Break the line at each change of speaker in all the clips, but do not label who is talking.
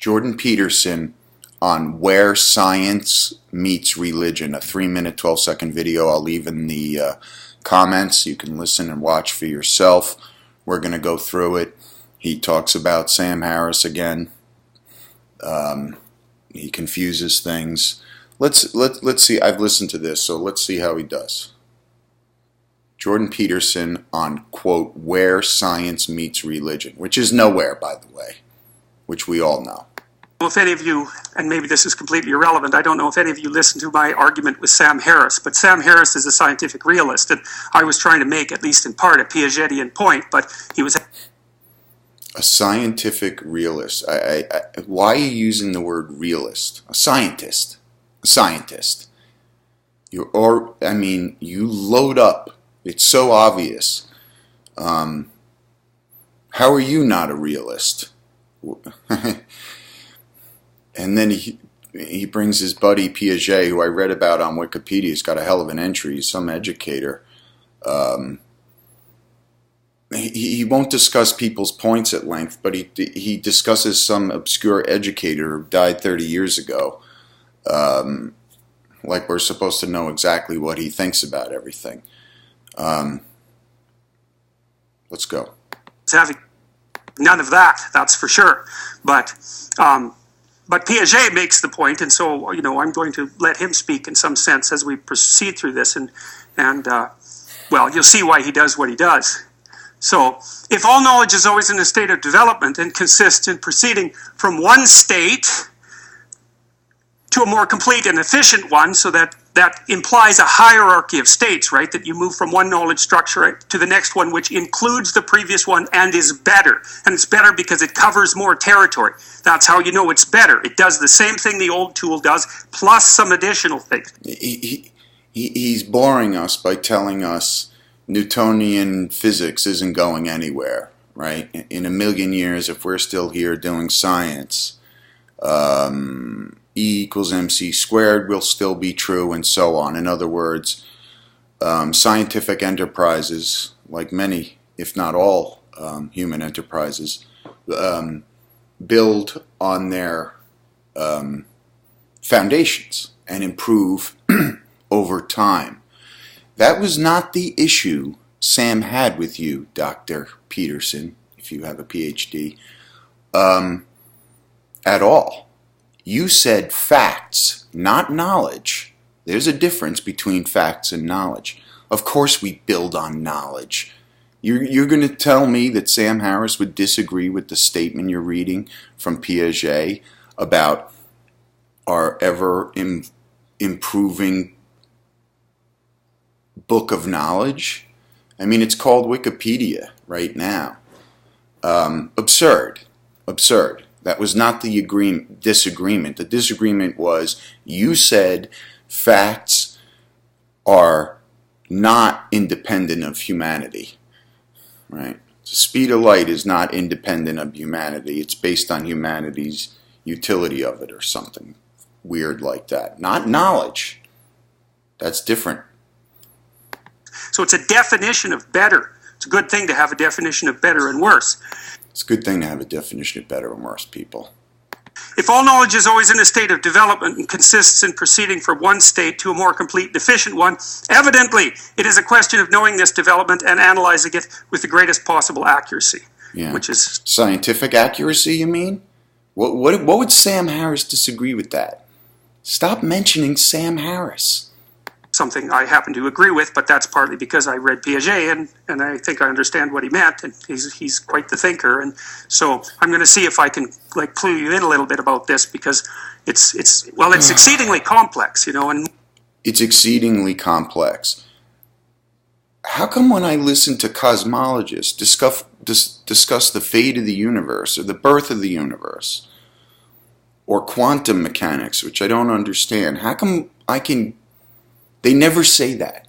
Jordan Peterson on Where Science Meets Religion, a 3-minute, 12-second video I'll leave in the comments. You can listen and watch for yourself. We're going to go through it. He talks about Sam Harris again. He confuses things. Let's see. I've listened to this, so let's see how he does. Jordan Peterson on, quote, Where Science Meets Religion, which is nowhere, by the way, which we all know.
If any of you, and maybe this is completely irrelevant, I don't know if any of you listened to my argument with Sam Harris, but Sam Harris is a scientific realist, and I was trying to make, at least in part, a Piagetian point, but he was...
A scientific realist. Why are you using the word realist? A scientist. A scientist. You load up. It's so obvious. How are you not a realist? And then he brings his buddy Piaget, who I read about on Wikipedia. He's got a hell of an entry. He's some educator. He won't discuss people's points at length, but he discusses some obscure educator who died 30 years ago. Like we're supposed to know exactly what he thinks about everything. Let's go.
Having none of that, that's for sure. But Piaget makes the point, and so I'm going to let him speak in some sense as we proceed through this, and well, you'll see why he does what he does. So, if all knowledge is always in a state of development and consists in proceeding from one state to a more complete and efficient one, so that implies a hierarchy of states, right? That you move from one knowledge structure to the next one, which includes the previous one and is better. And it's better because it covers more territory. That's how you know it's better. It does the same thing the old tool does, plus some additional things.
He's boring us by telling us Newtonian physics isn't going anywhere, right? In a million years, if we're still here doing science, E equals mc squared will still be true, and so on. In other words, scientific enterprises, like many, if not all, human enterprises, build on their foundations and improve over time. That was not the issue Sam had with you, Dr. Peterson, if you have a PhD, at all. You said facts, not knowledge. There's a difference between facts and knowledge. Of course we build on knowledge. You're going to tell me that Sam Harris would disagree with the statement you're reading from Piaget about our ever-improving book of knowledge? I mean, it's called Wikipedia right now. Absurd. That was not the disagreement. The disagreement was you said facts are not independent of humanity, right? The speed of light is not independent of humanity. It's based on humanity's utility of it or something weird like that. Not knowledge. That's different.
So it's a definition of better. It's a good thing to have a definition of better and worse.
It's a good thing to have a definition of better and worse, people.
If all knowledge is always in a state of development and consists in proceeding from one state to a more complete and efficient one, evidently it is a question of knowing this development and analyzing it with the greatest possible accuracy.
Yeah.
Which is
scientific accuracy, you mean? What would Sam Harris disagree with that? Stop mentioning Sam Harris.
Something I happen to agree with, but that's partly because I read Piaget and I think I understand what he meant, and he's quite the thinker, and so I'm going to see if I can clue you in a little bit about this, because it's exceedingly complex, and
it's exceedingly complex. How come when I listen to cosmologists discuss the fate of the universe or the birth of the universe or quantum mechanics, which I don't understand, how come they never say that?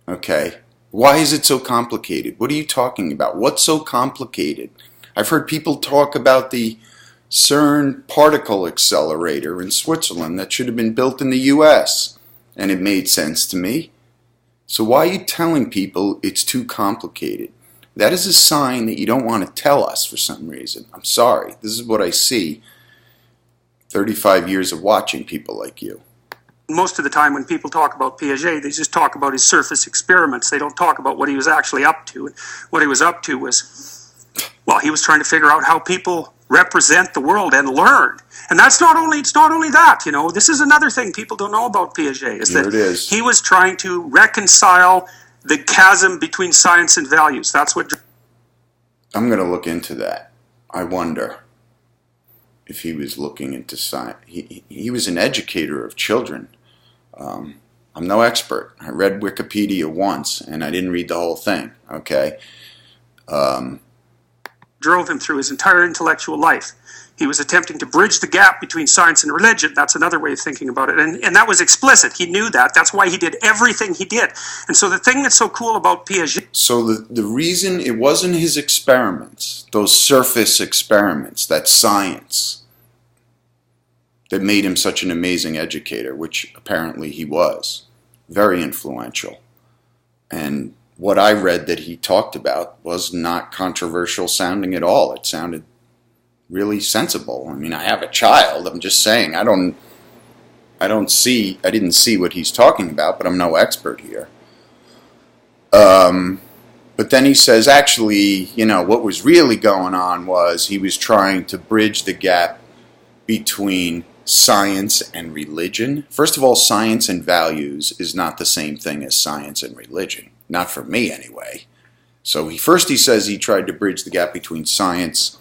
Okay. Why is it so complicated? What are you talking about? What's so complicated? I've heard people talk about the CERN particle accelerator in Switzerland that should have been built in the US, and it made sense to me. So why are you telling people it's too complicated? That is a sign that you don't want to tell us for some reason. I'm sorry. This is what I see. 35 years of watching people like you.
Most of the time when people talk about Piaget, they just talk about his surface experiments. They don't talk about what he was actually up to. And what he was up to was, well, he was trying to figure out how people represent the world and learn. And it's not only that, you know, this is another thing people don't know about Piaget, is that he was trying to reconcile the chasm between science and values. That's what...
I'm going to look into that. I wonder if he was looking into science. He was an educator of children. I'm no expert. I read Wikipedia once, and I didn't read the whole thing, okay?
Drove him through his entire intellectual life. He was attempting to bridge the gap between science and religion. That's another way of thinking about it. And that was explicit. He knew that. That's why he did everything he did. And so the thing that's so cool about Piaget...
So the reason it wasn't his experiments, those surface experiments, that science, that made him such an amazing educator, which apparently he was. Very influential. And what I read that he talked about was not controversial sounding at all. It sounded really sensible. I mean, I have a child. I'm just saying, I didn't see what he's talking about, but I'm no expert here. But then he says, actually, you know, what was really going on was he was trying to bridge the gap between science and religion. First of all, science and values is not the same thing as science and religion. Not for me, anyway. So he says he tried to bridge the gap between science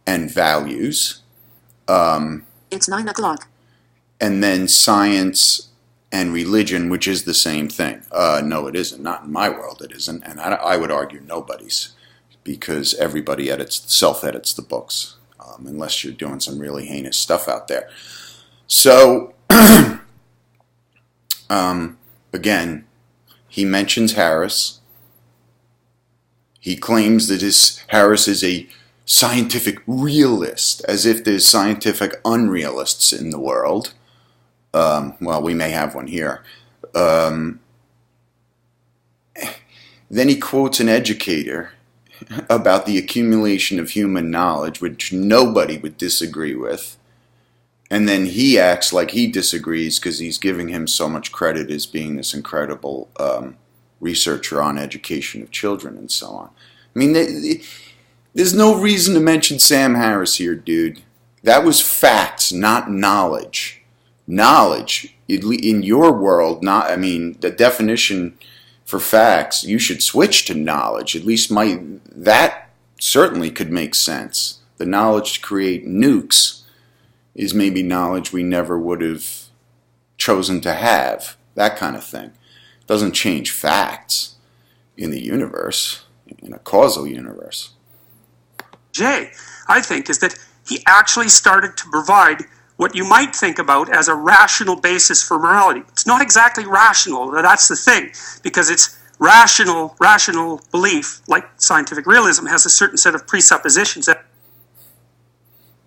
and values.
It's 9 o'clock.
And then science and religion, which is the same thing. No, it isn't. Not in my world, it isn't. And I would argue nobody's, because everybody self-edits the books, unless you're doing some really heinous stuff out there. So, again, he mentions Harris. He claims that Harris is a scientific realist, as if there's scientific unrealists in the world. Well, we may have one here. Then he quotes an educator about the accumulation of human knowledge, which nobody would disagree with. And then he acts like he disagrees because he's giving him so much credit as being this incredible researcher on education of children and so on. I mean, there's no reason to mention Sam Harris here, dude. That was facts, not knowledge. Knowledge, in your world, the definition for facts, you should switch to knowledge. At least that certainly could make sense. The knowledge to create nukes is maybe knowledge we never would have chosen to have. That kind of thing. It doesn't change facts in the universe, in a causal universe.
I think, is that he actually started to provide what you might think about as a rational basis for morality. It's not exactly rational, that's the thing, because it's rational belief, like scientific realism, has a certain set of presuppositions that...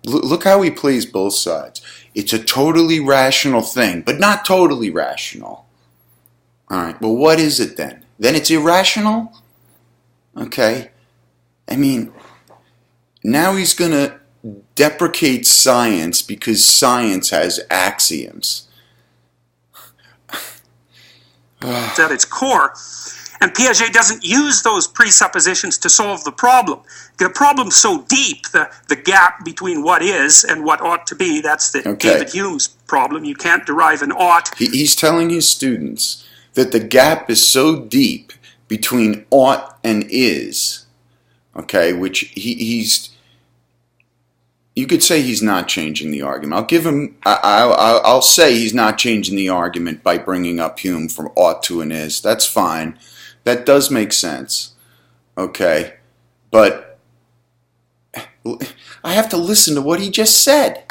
Look how he plays both sides. It's a totally rational thing, but not totally rational. All right, well, what is it then? Then it's irrational? Okay. I mean, now he's going to deprecate science because science has axioms.
At its core. And Piaget doesn't use those presuppositions to solve the problem. The problem's so deep, the gap between what is and what ought to be, that's the David Hume's problem. You can't derive an ought.
He's telling his students that the gap is so deep between ought and is, okay, which he's... You could say he's not changing the argument. I'll say he's not changing the argument by bringing up Hume from ought to an is. That's fine. That does make sense. Okay. But I have to listen to what he just said.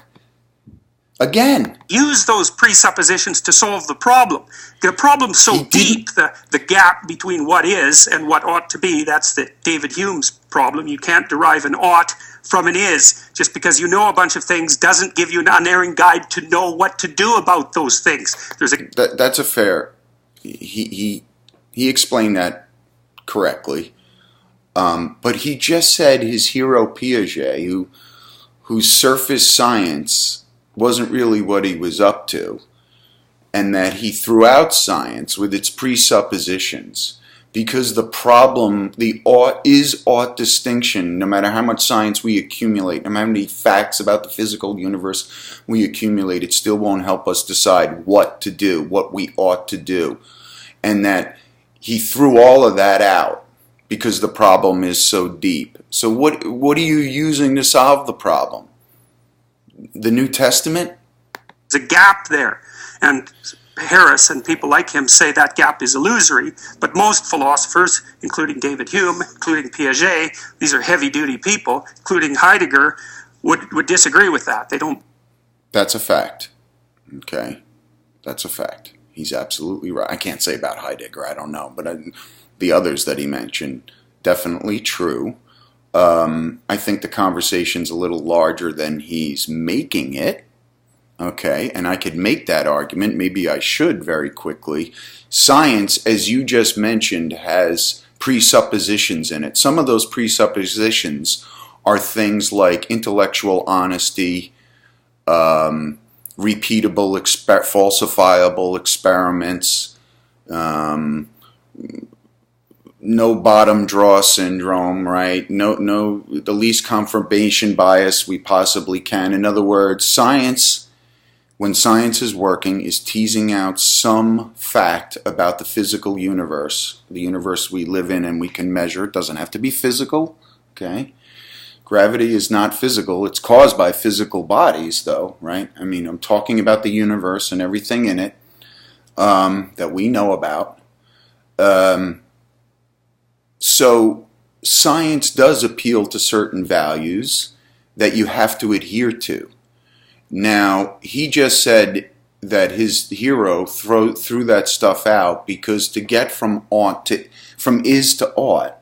Again.
Use those presuppositions to solve the problem. The problem's so deep, the gap between what is and what ought to be, that's the David Hume's problem. You can't derive an ought from an is. Just because you know a bunch of things doesn't give you an unerring guide to know what to do about those things.
That's a fair... He explained that correctly. But he just said his hero Piaget, whose surface science wasn't really what he was up to, and that he threw out science with its presuppositions, because the problem, the ought distinction, no matter how much science we accumulate, no matter how many facts about the physical universe we accumulate, it still won't help us decide what to do, what we ought to do. And that he threw all of that out because the problem is so deep. So what are you using to solve the problem? The New Testament?
There's a gap there. And Harris and people like him say that gap is illusory, but most philosophers, including David Hume, including Piaget, these are heavy-duty people, including Heidegger, would disagree with that. They don't.
That's a fact. Okay? That's a fact. He's absolutely right. I can't say about Heidegger, I don't know, but the others that he mentioned, definitely true. I think the conversation's a little larger than he's making it. Okay, and I could make that argument, maybe I should very quickly. Science, as you just mentioned, has presuppositions in it. Some of those presuppositions are things like intellectual honesty, repeatable, falsifiable experiments, no bottom draw syndrome, right? No, the least confirmation bias we possibly can. In other words, science, when science is working, is teasing out some fact about the physical universe, the universe we live in and we can measure. It doesn't have to be physical, okay? Gravity is not physical. It's caused by physical bodies, though, right? I mean, I'm talking about the universe and everything in it that we know about. So science does appeal to certain values that you have to adhere to. Now, he just said that his hero threw that stuff out because to get from is to ought,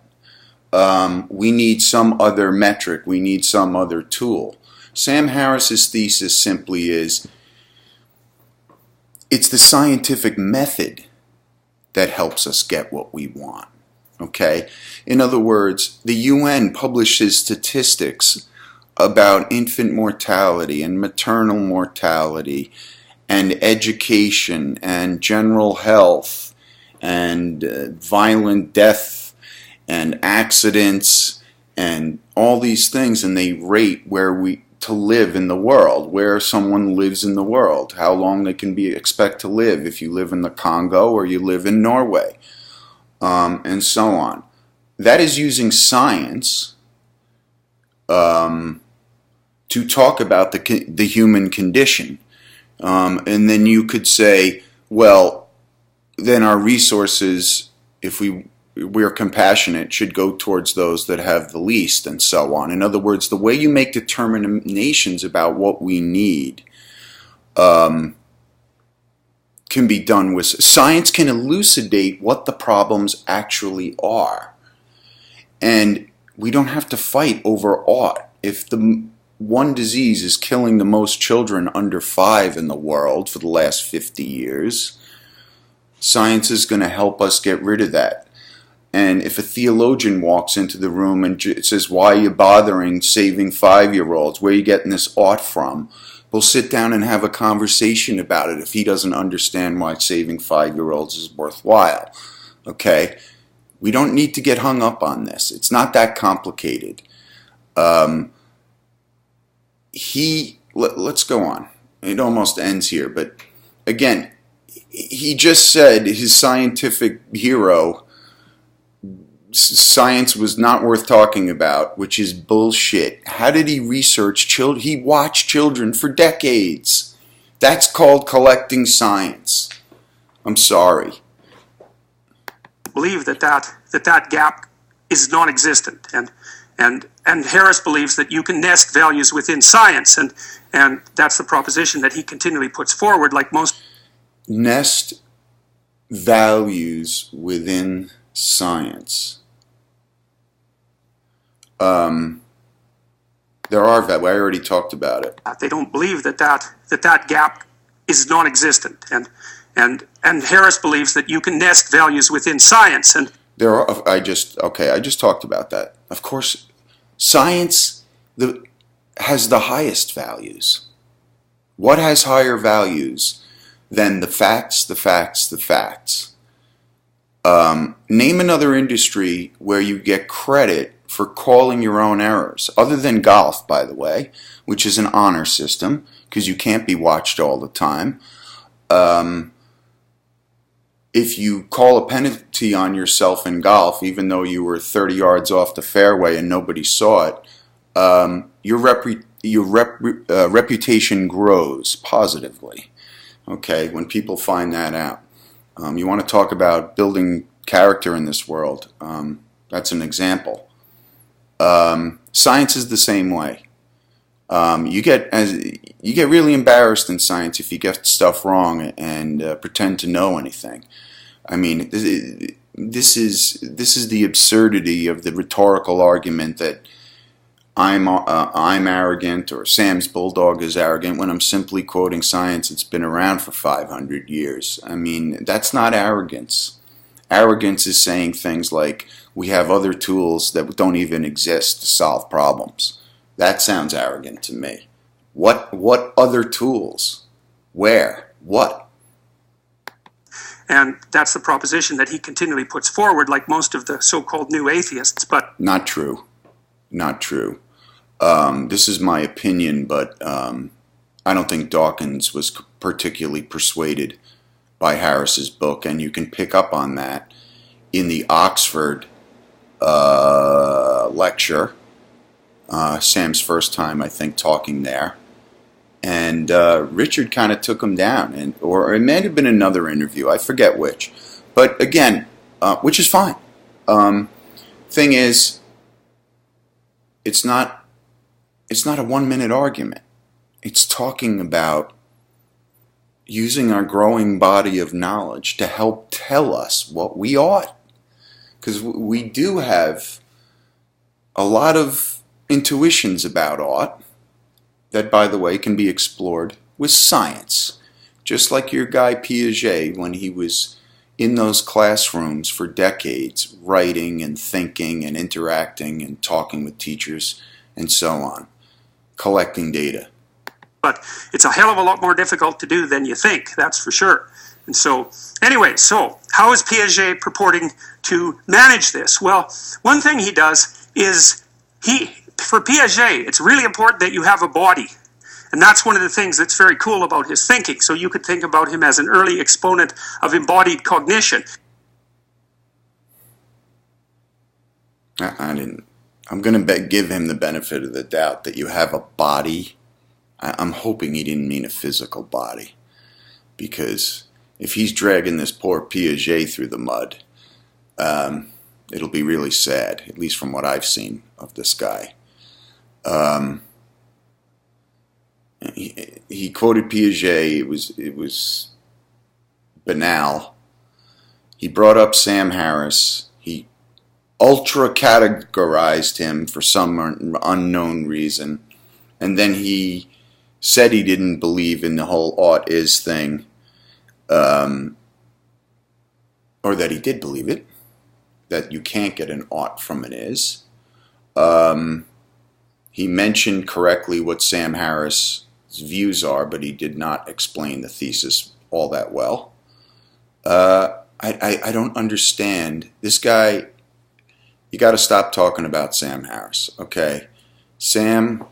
we need some other metric, we need some other tool. Sam Harris's thesis simply is, it's the scientific method that helps us get what we want. Okay? In other words, the UN publishes statistics about infant mortality and maternal mortality and education and general health and violent death and accidents and all these things, and they rate to live in the world, where someone lives in the world, how long they can expect to live if you live in the Congo or you live in Norway, and so on. That is using science to talk about the human condition. And then you could say, well, then our resources, if we're compassionate, should go towards those that have the least, and so on. In other words, the way you make determinations about what we need can be done with science. Can elucidate what the problems actually are. And we don't have to fight over ought. If the one disease is killing the most children under 5 in the world for the last 50 years, science is going to help us get rid of that. And if a theologian walks into the room and says, why are you bothering saving 5-year-olds? Where are you getting this ought from? We'll sit down and have a conversation about it if he doesn't understand why saving 5-year-olds is worthwhile. Okay? We don't need to get hung up on this. It's not that complicated. Let's go on. It almost ends here, but again, he just said his scientific hero, science was not worth talking about, which is bullshit. How did he research children? He watched children for decades. That's called collecting science. I'm sorry.
Believe that gap is non-existent, and Harris believes that you can nest values within science, and that's the proposition that he continually puts forward, like most.
Nest values within science. There are values. I already talked about it.
They don't believe that gap is non-existent, and Harris believes that you can nest values within science, and
there are. I just talked about that. Of course, science has the highest values. What has higher values than the facts, the facts, the facts? Name another industry where you get credit for calling your own errors, other than golf, by the way, which is an honor system because you can't be watched all the time. If you call a penalty on yourself in golf, even though you were 30 yards off the fairway and nobody saw it, your reputation grows positively. Okay, when people find that out. You want to talk about building character in this world. That's an example. Science is the same way. You get really embarrassed in science if you get stuff wrong and pretend to know anything. I mean, this is the absurdity of the rhetorical argument that I'm arrogant or Sam's Bulldog is arrogant when I'm simply quoting science that's been around for 500 years. I mean, that's not arrogance. Arrogance is saying things like, we have other tools that don't even exist to solve problems. That sounds arrogant to me. What other tools? Where? What?
And that's the proposition that he continually puts forward, like most of the so-called new atheists. But
not true. Not true. This is my opinion, but I don't think Dawkins was particularly persuaded by Harris's book, and you can pick up on that in the Oxford lecture. Sam's first time, I think, talking there. And Richard kind of took him down, or it may have been another interview, I forget which. But again, which is fine. Thing is, it's not a 1-minute argument. It's talking about using our growing body of knowledge to help tell us what we ought. Because we do have a lot of intuitions about ought that, by the way, can be explored with science. Just like your guy Piaget, when he was in those classrooms for decades, writing and thinking and interacting and talking with teachers and so on, collecting data.
But it's a hell of a lot more difficult to do than you think, that's for sure. And so, anyway, so how is Piaget purporting to manage this? Well, one thing he does is, for Piaget, it's really important that you have a body. And that's one of the things that's very cool about his thinking. So you could think about him as an early exponent of embodied cognition.
I'm going to give him the benefit of the doubt that you have a body. I'm hoping he didn't mean a physical body. Because if he's dragging this poor Piaget through the mud, it'll be really sad, at least from what I've seen of this guy. He quoted Piaget. It was banal. He brought up Sam Harris. He ultra-categorized him for some unknown reason. And then he said he didn't believe in the whole ought-is thing. Or that he did believe it. That you can't get an ought from an is. He mentioned correctly what Sam Harris' views are, but he did not explain the thesis all that well. I don't understand. This guy, you got to stop talking about Sam Harris, okay? Sam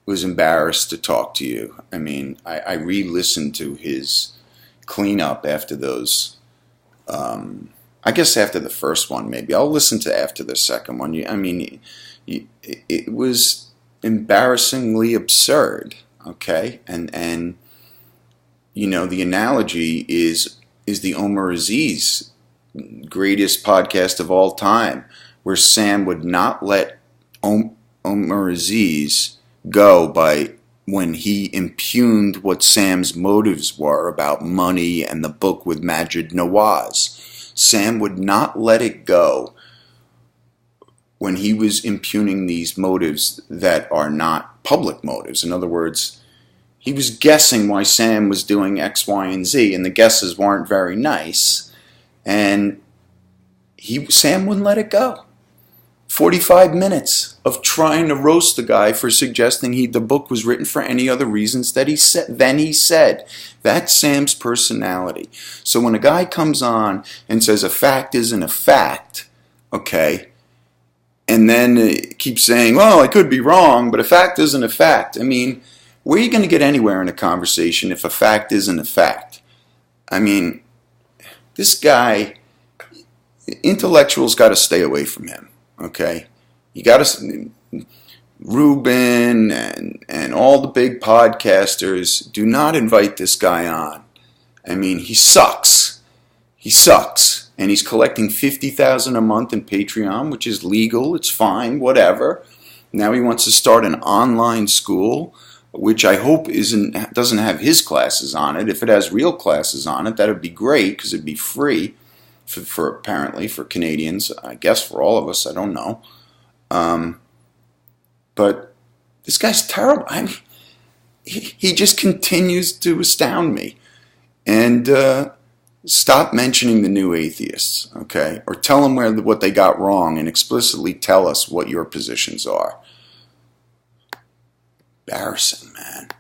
was embarrassed to talk to you. I mean, I re-listened to his cleanup after those, I guess after the first one maybe. I'll listen to after the second one. It was embarrassingly absurd, okay? And you know, the analogy is the Omar Aziz greatest podcast of all time, where Sam would not let Omar Aziz go by when he impugned what Sam's motives were about money and the book with Majid Nawaz. Sam would not let it go when he was impugning these motives that are not public motives. In other words, he was guessing why Sam was doing X, Y, and Z, and the guesses weren't very nice, and Sam wouldn't let it go. 45 minutes of trying to roast the guy for suggesting the book was written for any other reasons that he said. That's Sam's personality. So when a guy comes on and says a fact isn't a fact, okay, and then keeps saying, well, I could be wrong, but a fact isn't a fact. I mean, where are you going to get anywhere in a conversation if a fact isn't a fact? I mean, this guy, intellectuals got to stay away from him. Okay, you got to, Ruben and all the big podcasters, do not invite this guy on. I mean, he sucks. He sucks. And he's collecting $50,000 a month in Patreon, which is legal. It's fine, whatever. Now he wants to start an online school, which I hope doesn't have his classes on it. If it has real classes on it, that would be great because it'd be free. For apparently for Canadians, I guess for all of us, I don't know. But this guy's terrible. I mean, he just continues to astound me. And stop mentioning the new atheists, okay? Or tell them what they got wrong and explicitly tell us what your positions are. Embarrassing, man.